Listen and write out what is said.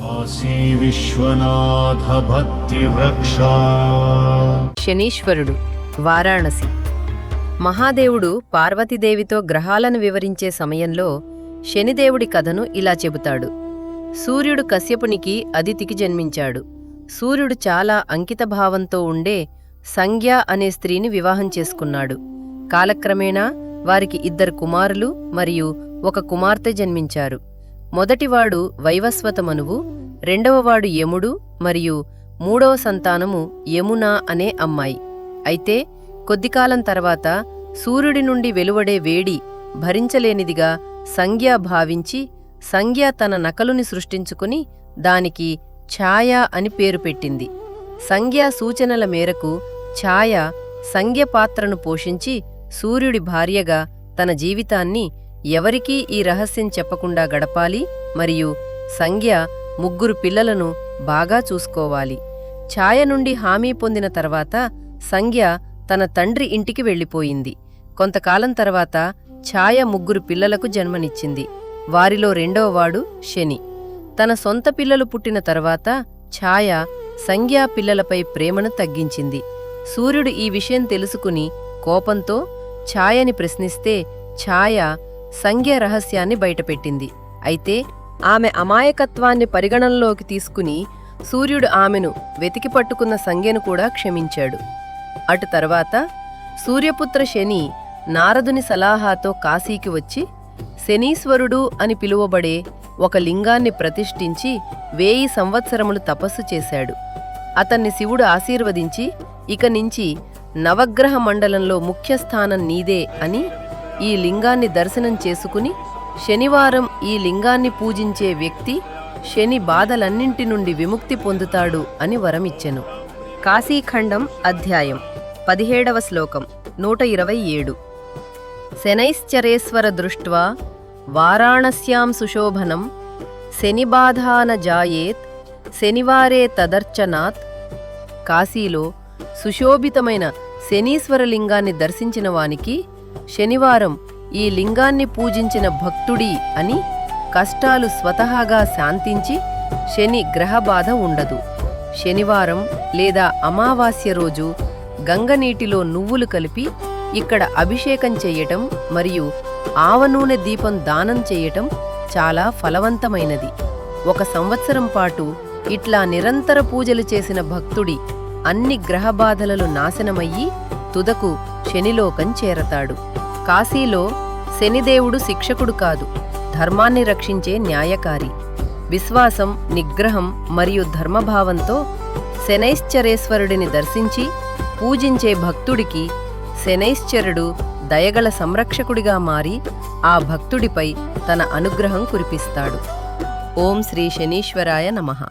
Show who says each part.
Speaker 1: కాశీ విశ్వనాథ భక్తి వృక్ష.
Speaker 2: శనీశ్వరుడు, వారాణసి. మహాదేవుడు పార్వతీదేవితో గ్రహాలను వివరించే సమయంలో శనిదేవుడి కథను ఇలా చెబుతాడు. సూర్యుడు కశ్యపునికి అదితికి జన్మించాడు. సూర్యుడు చాలా అంకితభావంతో ఉండే సంజ్ఞ అనే స్త్రీని వివాహం చేసుకున్నాడు. కాలక్రమేణా వారికి 2 కుమారులు మరియు 1 కుమార్తె జన్మించారు. మొదటివాడు వైవస్వత మనువు, రెండవవాడు యముడు మరియు 3వ సంతానము యమున అనే అమ్మాయి. అయితే కొద్దికాలం తర్వాత సూర్యుడి నుండి వెలువడే వేడి భరించలేనిదిగా సంజ్ఞ భావించి సంజ్ఞ తన నకలుని సృష్టించుకుని దానికి ఛాయ అని పేరు పెట్టింది. సంజ్ఞ సూచనల మేరకు ఛాయ సంజ్ఞ పాత్రను పోషించి సూర్యుడి భార్యగా తన జీవితాన్ని ఎవరికీ ఈ రహస్యం చెప్పకుండా గడపాలి మరియు సంజ్ఞ 3 పిల్లలను బాగా చూసుకోవాలి. ఛాయ నుండి హామీ పొందిన తర్వాత సంజ్ఞ తన తండ్రి ఇంటికి వెళ్ళిపోయింది. కొంతకాలం తర్వాత ఛాయ 3 పిల్లలకు జన్మనిచ్చింది. వారిలో రెండవవాడు శని. తన సొంత పిల్లలు పుట్టిన తర్వాత ఛాయ సంజ్ఞ పిల్లలపై ప్రేమను తగ్గించింది. సూర్యుడు ఈ విషయం తెలుసుకుని కోపంతో ఛాయని ప్రశ్నిస్తే ఛాయ సంజ్ఞ రహస్యాన్ని బయటపెట్టింది. అయితే ఆమె అమాయకత్వాన్ని పరిగణనలోకి తీసుకుని సూర్యుడు ఆమెను వెతికి పట్టుకున్న సంజ్ఞను కూడా క్షమించాడు. అటు తర్వాత సూర్యపుత్ర శని నారదుని సలహాతో కాశీకి వచ్చి శనీశ్వరుడు అని పిలువబడే ఒక లింగాన్ని ప్రతిష్ఠించి 1000 సంవత్సరములు తపస్సు చేశాడు. అతన్ని శివుడు ఆశీర్వదించి ఇక నుంచి నవగ్రహ మండలంలో ముఖ్య స్థానం నీదే అని ఈ లింగాన్ని దర్శనం చేసుకుని శనివారం ఈ లింగాన్ని పూజించే వ్యక్తి శని బాధలన్నింటి నుండి విముక్తి పొందుతాడు అని వరమిచ్చెను. కాశీఖండం అధ్యాయం 17వ శ్లోకం 127. శనైశ్చరేశ్వర దృష్ట్వా వారాణస్యాం సుశోభనం శనిబాధా న జాయేత్ శనివారే తదర్చనాత్. కాశీలో సుశోభితమైన శనీశ్వరలింగాన్ని దర్శించిన వానికి శనివారం ఈ లింగాన్ని పూజించిన భక్తుడి అని కష్టాలు స్వతహాగా శాంతించి శని గ్రహబాధ ఉండదు. శనివారం లేదా అమావాస్య రోజు గంగనీటిలో నువ్వులు కలిపి ఇక్కడ అభిషేకం చెయ్యటం మరియు ఆవనూనె దీపం దానం చెయ్యటం చాలా ఫలవంతమైనది. 1 సంవత్సరం పాటు ఇట్లా నిరంతర పూజలు చేసిన భక్తుడి అన్ని గ్రహబాధలలు నాశనమయ్యి తుదకు శనిలోకం చేరతాడు. కాశీలో శనిదేవుడు శిక్షకుడు కాదు, ధర్మాన్ని రక్షించే న్యాయకారి. విశ్వాసం, నిగ్రహం మరియు ధర్మభావంతో శనైశ్చరేశ్వరుడిని దర్శించి పూజించే భక్తుడికి శనైశ్చరుడు దయగల సంరక్షకుడిగా మారి ఆ భక్తుడిపై తన అనుగ్రహం కురిపిస్తాడు. ఓం శ్రీ శనీశ్వరాయ నమః.